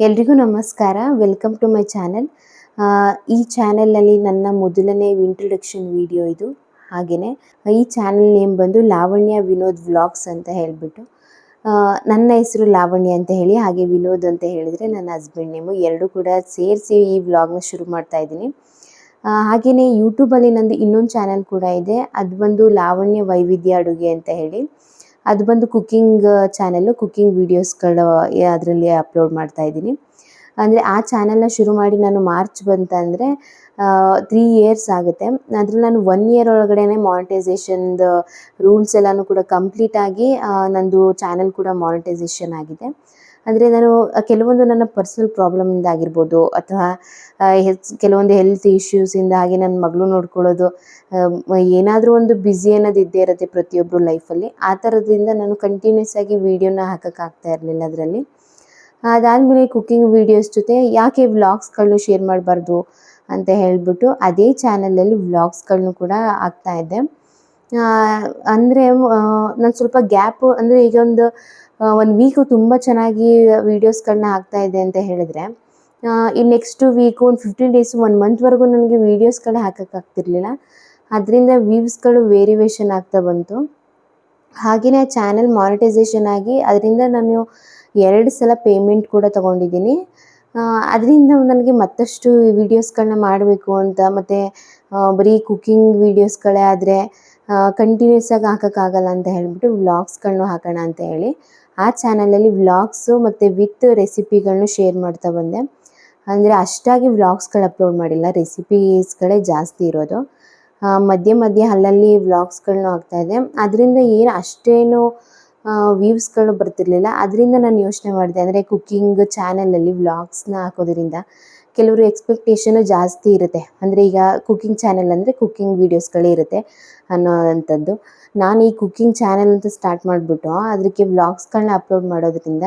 ಎಲ್ರಿಗೂ ನಮಸ್ಕಾರ. Welcome to my channel. ಈ ಚಾನೆಲ್ನಲ್ಲಿ ನನ್ನ ಮೊದಲನೇ ಇಂಟ್ರೊಡಕ್ಷನ್ ವಿಡಿಯೋ ಇದು. ಹಾಗೆಯೇ ಈ ಚಾನೆಲ್ ನೇಮ್ ಬಂದು ಲಾವಣ್ಯ ವಿನೋದ್ ವ್ಲಾಗ್ಸ್ ಅಂತ ಹೇಳಿಬಿಟ್ಟು. ನನ್ನ ಹೆಸರು ಲಾವಣ್ಯ ಅಂತ ಹೇಳಿ, ಹಾಗೆ ವಿನೋದ್ ಅಂತ ಹೇಳಿದರೆ ನನ್ನ ಹಸ್ಬೆಂಡ್ ನೇಮು. ಎರಡು ಕೂಡ ಸೇರಿಸಿ ಈ ವ್ಲಾಗ್ನ ಶುರು ಮಾಡ್ತಾ ಇದ್ದೀನಿ. ಹಾಗೆಯೇ ಯೂಟ್ಯೂಬಲ್ಲಿ ನಂದು ಇನ್ನೊಂದು ಚಾನೆಲ್ ಕೂಡ ಇದೆ. ಅದು ಬಂದು ಲಾವಣ್ಯ ವೈವಿಧ್ಯ ಅಡುಗೆ ಅಂತ ಹೇಳಿ. ಅದು ಬಂದು ಕುಕ್ಕಿಂಗ್ ಚಾನೆಲ್ಲು, ಕುಕ್ಕಿಂಗ್ ವೀಡಿಯೋಸ್ಗಳು ಅದರಲ್ಲಿ ಅಪ್ಲೋಡ್ ಮಾಡ್ತಾ ಇದ್ದೀನಿ. ಅಂದರೆ ಆ ಚಾನೆಲ್ನ ಶುರು ಮಾಡಿ ನಾನು ಮಾರ್ಚ್ ಬಂತಂದರೆ 3 ಇಯರ್ಸ್ ಆಗುತ್ತೆ. ಅದ್ರಲ್ಲಿ ನಾನು 1 ಇಯರ್ ಒಳಗಡೆ ಮಾನಿಟೈಸೇಷನ್ದು ರೂಲ್ಸ್ ಎಲ್ಲನೂ ಕೂಡ ಕಂಪ್ಲೀಟಾಗಿ ನಂದು ಚಾನೆಲ್ ಕೂಡ ಮಾನಿಟೈಸೇಷನ್ ಆಗಿದೆ. ಅಂದರೆ ನಾನು ಕೆಲವೊಂದು ನನ್ನ ಪರ್ಸ್ನಲ್ ಪ್ರಾಬ್ಲಮಿಂದ ಆಗಿರ್ಬೋದು, ಅಥವಾ ಕೆಲವೊಂದು ಹೆಲ್ತ್ ಇಶ್ಯೂಸಿಂದ, ಹಾಗೆ ನನ್ನ ಮಗಳು ನೋಡ್ಕೊಳ್ಳೋದು, ಏನಾದರೂ ಒಂದು ಬ್ಯುಸಿ ಅನ್ನೋದು ಇದ್ದೇ ಇರುತ್ತೆ ಪ್ರತಿಯೊಬ್ಬರು ಲೈಫಲ್ಲಿ. ಆ ಥರದ್ರಿಂದ ನಾನು ಕಂಟಿನ್ಯೂಸ್ ಆಗಿ ವೀಡಿಯೋನ ಹಾಕೋಕ್ಕಾಗ್ತಾ ಇರಲಿಲ್ಲ ಅದರಲ್ಲಿ. ಅದಾದಮೇಲೆ ಕುಕ್ಕಿಂಗ್ ವೀಡಿಯೋಸ್ ಜೊತೆ ಯಾಕೆ ವ್ಲಾಗ್ಸ್ಗಳನ್ನೂ ಶೇರ್ ಮಾಡಬಾರ್ದು ಅಂತ ಹೇಳಿಬಿಟ್ಟು ಅದೇ ಚಾನಲಲ್ಲಿ ವ್ಲಾಗ್ಸ್ಗಳನ್ನೂ ಕೂಡ ಹಾಕ್ತಾಯಿದ್ದೆ. ಅಂದರೆ ನಾನು ಸ್ವಲ್ಪ ಗ್ಯಾಪು, ಅಂದರೆ ಈಗ ಒಂದು ವೀಕು ತುಂಬ ಚೆನ್ನಾಗಿ ವೀಡಿಯೋಸ್ಗಳನ್ನ ಹಾಕ್ತಾಯಿದ್ದೆ ಅಂತ ಹೇಳಿದ್ರೆ, ಈ ನೆಕ್ಸ್ಟ್ ವೀಕು ಒಂದು 15 ಡೇಸು 1 ಮಂತ್ವರೆಗೂ ನನಗೆ ವೀಡಿಯೋಸ್ಗಳೇ ಹಾಕೋಕ್ಕಾಗ್ತಿರ್ಲಿಲ್ಲ. ಅದರಿಂದ ವ್ಯೂವ್ಸ್ಗಳು ವೇರಿಯೇಷನ್ ಆಗ್ತಾ ಬಂತು. ಹಾಗೆಯೇ ಚಾನೆಲ್ ಮಾನಿಟೈಸೇಷನ್ ಆಗಿ ಅದರಿಂದ ನಾನು 2 ಸಲ ಪೇಮೆಂಟ್ ಕೂಡ ತೊಗೊಂಡಿದ್ದೀನಿ. ಅದರಿಂದ ನನಗೆ ಮತ್ತಷ್ಟು ವೀಡಿಯೋಸ್ಗಳನ್ನ ಮಾಡಬೇಕು ಅಂತ, ಮತ್ತು ಬರೀ ಕುಕ್ಕಿಂಗ್ ವೀಡಿಯೋಸ್ಗಳೇ ಆದರೆ ಕಂಟಿನ್ಯೂಸ್ ಆಗಿ ಹಾಕೋಕ್ಕಾಗಲ್ಲ ಅಂತ ಹೇಳಿಬಿಟ್ಟು ವ್ಲಾಗ್ಸ್ಗಳನ್ನೂ ಹಾಕೋಣ ಅಂತ ಹೇಳಿ ಆ ಚಾನಲಲ್ಲಿ ವ್ಲಾಗ್ಸು ಮತ್ತು ವಿತ್ ರೆಸಿಪಿಗಳನ್ನೂ ಶೇರ್ ಮಾಡ್ತಾ ಬಂದೆ. ಅಂದರೆ ಅಷ್ಟಾಗಿ ವ್ಲಾಗ್ಸ್ಗಳು ಅಪ್ಲೋಡ್ ಮಾಡಿಲ್ಲ, ರೆಸಿಪೀಸ್ಗಳೇ ಜಾಸ್ತಿ ಇರೋದು. ಮಧ್ಯೆ ಮಧ್ಯೆ ಅಲ್ಲಲ್ಲಿ ವ್ಲಾಗ್ಸ್ಗಳನ್ನೂ ಹಾಕ್ತಾಯಿದ್ದೆ. ಅದರಿಂದ ಏನು ಅಷ್ಟೇನು ವ್ಯೂವ್ಸ್ಗಳು ಬರ್ತಿರ್ಲಿಲ್ಲ. ಅದರಿಂದ ನಾನು ಯೋಚನೆ ಮಾಡಿದೆ, ಅಂದರೆ ಕುಕ್ಕಿಂಗ್ ಚಾನಲಲ್ಲಿ ವ್ಲಾಗ್ಸ್ನ ಹಾಕೋದ್ರಿಂದ ಕೆಲವರು ಎಕ್ಸ್ಪೆಕ್ಟೇಷನು ಜಾಸ್ತಿ ಇರುತ್ತೆ. ಅಂದರೆ ಈಗ ಕುಕ್ಕಿಂಗ್ ಚಾನೆಲ್ ಅಂದರೆ ಕುಕ್ಕಿಂಗ್ ವೀಡಿಯೋಸ್ಗಳೇ ಇರುತ್ತೆ ಅನ್ನೋ ಅಂಥದ್ದು. ನಾನು ಈ ಕುಕ್ಕಿಂಗ್ ಚಾನೆಲ್ ಅಂತ ಸ್ಟಾರ್ಟ್ ಮಾಡಿಬಿಟ್ಟು ಅದಕ್ಕೆ ವ್ಲಾಗ್ಸ್ಗಳನ್ನ ಅಪ್ಲೋಡ್ ಮಾಡೋದ್ರಿಂದ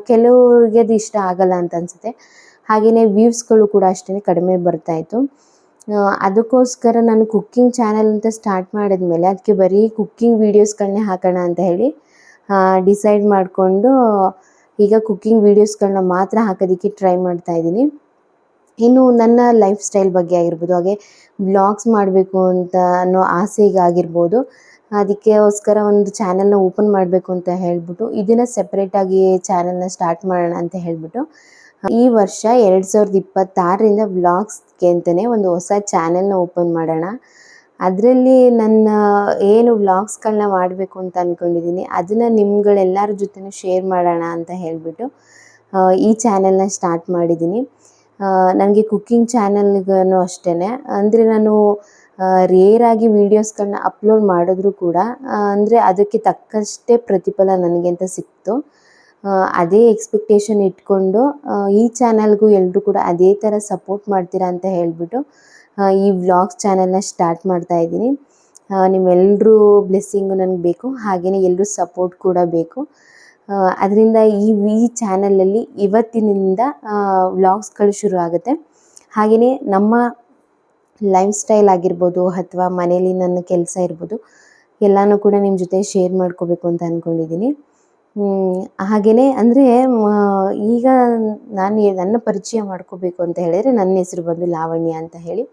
ಕೆಲವ್ರಿಗೆ ಅದು ಇಷ್ಟ ಆಗಲ್ಲ ಅಂತ ಅನಿಸುತ್ತೆ. ಹಾಗೆಯೇ ವ್ಯೂವ್ಸ್ಗಳು ಕೂಡ ಅಷ್ಟೇ ಕಡಿಮೆ ಬರ್ತಾಯಿತ್ತು. ಅದಕ್ಕೋಸ್ಕರ ನಾನು ಕುಕ್ಕಿಂಗ್ ಚಾನೆಲ್ ಅಂತ ಸ್ಟಾರ್ಟ್ ಮಾಡಿದ್ಮೇಲೆ ಅದಕ್ಕೆ ಬರೀ ಕುಕ್ಕಿಂಗ್ ವೀಡಿಯೋಸ್ಗಳನ್ನೇ ಹಾಕೋಣ ಅಂತ ಹೇಳಿ ಡಿಸೈಡ್ ಮಾಡಿಕೊಂಡು ಈಗ ಕುಕ್ಕಿಂಗ್ ವೀಡಿಯೋಸ್ಗಳನ್ನ ಮಾತ್ರ ಹಾಕೋದಕ್ಕೆ ಟ್ರೈ ಮಾಡ್ತಾಯಿದ್ದೀನಿ. ಇನ್ನು ನನ್ನ ಲೈಫ್ ಸ್ಟೈಲ್ ಬಗ್ಗೆ ಆಗಿರ್ಬೋದು, ಹಾಗೆ ವ್ಲಾಗ್ಸ್ ಮಾಡಬೇಕು ಅಂತ ಅನ್ನೋ ಆಸೆಗಾಗಿರ್ಬೋದು, ಅದಕ್ಕೋಸ್ಕರ ಒಂದು ಚಾನೆಲ್ನ ಓಪನ್ ಮಾಡಬೇಕು ಅಂತ ಹೇಳಿಬಿಟ್ಟು ಇದನ್ನು ಸೆಪ್ರೇಟಾಗಿ ಚಾನೆಲ್ನ ಸ್ಟಾರ್ಟ್ ಮಾಡೋಣ ಅಂತ ಹೇಳಿಬಿಟ್ಟು ಈ ವರ್ಷ 2026ರಿಂದ ವ್ಲಾಗ್ಸ್ಗೆ ಅಂತಲೇ ಒಂದು ಹೊಸ ಚಾನೆಲ್ನ ಓಪನ್ ಮಾಡೋಣ. ಅದರಲ್ಲಿ ನನ್ನ ಏನು ವ್ಲಾಗ್ಸ್ಗಳನ್ನ ಮಾಡಬೇಕು ಅಂತ ಅಂದ್ಕೊಂಡಿದ್ದೀನಿ ಅದನ್ನು ನಿಮ್ಗಳೆಲ್ಲರ ಜೊತೆನೂ ಶೇರ್ ಮಾಡೋಣ ಅಂತ ಹೇಳಿಬಿಟ್ಟು ಈ ಚಾನೆಲ್ನ ಸ್ಟಾರ್ಟ್ ಮಾಡಿದ್ದೀನಿ. ನನಗೆ ಕುಕ್ಕಿಂಗ್ ಚಾನಲ್ಗೂ ಅಷ್ಟೇ, ಅಂದರೆ ನಾನು ರೇರಾಗಿ ವೀಡಿಯೋಸ್ಗಳನ್ನ ಅಪ್ಲೋಡ್ ಮಾಡಿದ್ರೂ ಕೂಡ ಅಂದರೆ ಅದಕ್ಕೆ ತಕ್ಕಷ್ಟೇ ಪ್ರತಿಫಲ ನನಗೆ ಅಂತ ಸಿಕ್ತು. ಅದೇ ಎಕ್ಸ್ಪೆಕ್ಟೇಷನ್ ಇಟ್ಕೊಂಡು ಈ ಚಾನಲ್ಗೂ ಎಲ್ಲರೂ ಕೂಡ ಅದೇ ಥರ ಸಪೋರ್ಟ್ ಮಾಡ್ತೀರಾ ಅಂತ ಹೇಳಿಬಿಟ್ಟು ಈ ವ್ಲಾಗ್ಸ್ ಚಾನಲ್ನ ಸ್ಟಾರ್ಟ್ ಮಾಡ್ತಾಯಿದ್ದೀನಿ. ನಿಮ್ಮೆಲ್ಲರೂ ಬ್ಲೆಸ್ಸಿಂಗು ನನಗೆ ಬೇಕು, ಹಾಗೆಯೇ ಎಲ್ಲರೂ ಸಪೋರ್ಟ್ ಕೂಡ ಬೇಕು. ಅದರಿಂದ ಈ ಚಾನಲಲ್ಲಿ ಇವತ್ತಿನಿಂದ ವ್ಲಾಗ್ಸ್ಗಳು ಶುರು ಆಗುತ್ತೆ. ಹಾಗೆಯೇ ನಮ್ಮ ಲೈಫ್ ಸ್ಟೈಲ್ ಆಗಿರ್ಬೋದು, ಅಥವಾ ಮನೇಲಿ ನನ್ನ ಕೆಲಸ ಇರ್ಬೋದು, ಎಲ್ಲನೂ ಕೂಡ ನಿಮ್ಮ ಜೊತೆ ಶೇರ್ ಮಾಡ್ಕೋಬೇಕು ಅಂತ ಅಂದ್ಕೊಂಡಿದ್ದೀನಿ. ಹಾಗೆಯೇ ಅಂದರೆ ಈಗ ನನ್ನ ಪರಿಚಯ ಮಾಡ್ಕೋಬೇಕು ಅಂತ ಹೇಳಿದರೆ ನನ್ನ ಹೆಸರು ಬಂದು ಲಾವಣ್ಯ ಅಂತ ಹೇಳಿ.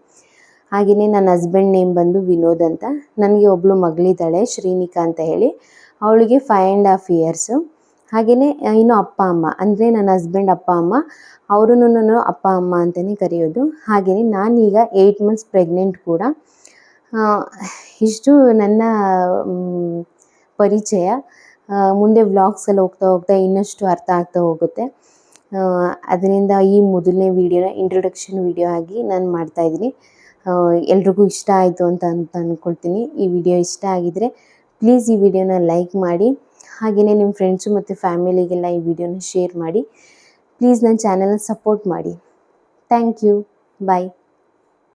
ಹಾಗೆಯೇ ನನ್ನ ಹಸ್ಬೆಂಡ್ ನೇಮ್ ಬಂದು ವಿನೋದ್ ಅಂತ. ನನಗೆ ಒಬ್ಬಳು ಮಗಳಿದ್ದಾಳೆ, ಶ್ರೀನಿಕಾ ಅಂತ ಹೇಳಿ. ಅವಳಿಗೆ 5.5 ಇಯರ್ಸು. ಹಾಗೆಯೇ ಇನ್ನು ಅಪ್ಪ ಅಮ್ಮ, ಅಂದರೆ ನನ್ನ ಹಸ್ಬೆಂಡ್ ಅಪ್ಪ ಅಮ್ಮ, ಅವರನ್ನು ನಾನು ಅಪ್ಪ ಅಮ್ಮ ಅಂತಲೇ ಕರೆಯೋದು. ಹಾಗೆಯೇ ನಾನೀಗ 8 ಮಂತ್ಸ್ ಪ್ರೆಗ್ನೆಂಟ್ ಕೂಡ. ಇಷ್ಟು ನನ್ನ ಪರಿಚಯ. ಮುಂದೆ ವ್ಲಾಗ್ಸಲ್ಲಿ ಹೋಗ್ತಾ ಹೋಗ್ತಾ ಇನ್ನಷ್ಟು ಅರ್ಥ ಆಗ್ತಾ ಹೋಗುತ್ತೆ. ಅದರಿಂದ ಈ ಮೊದಲನೇ ವೀಡಿಯೋನ ಇಂಟ್ರೊಡಕ್ಷನ್ ವೀಡಿಯೋ ಆಗಿ ನಾನು ಮಾಡ್ತಾಯಿದ್ದೀನಿ. ಎಲ್ರಿಗೂ ಇಷ್ಟ ಆಯಿತು ಅಂತ ಅಂದ್ಕೊಳ್ತೀನಿ. ಈ ವಿಡಿಯೋ ಇಷ್ಟ ಆಗಿದರೆ ಪ್ಲೀಸ್ ಈ ವಿಡಿಯೋನ ಲೈಕ್ ಮಾಡಿ, ಹಾಗೆಯೇ ನಿಮ್ಮ ಫ್ರೆಂಡ್ಸು ಮತ್ತು ಫ್ಯಾಮಿಲಿಗೆಲ್ಲ ಈ ವಿಡಿಯೋನ ಶೇರ್ ಮಾಡಿ. ಪ್ಲೀಸ್ ನನ್ನ ಚಾನಲ್ನ ಸಪೋರ್ಟ್ ಮಾಡಿ. Thank you. ಬಾಯ್.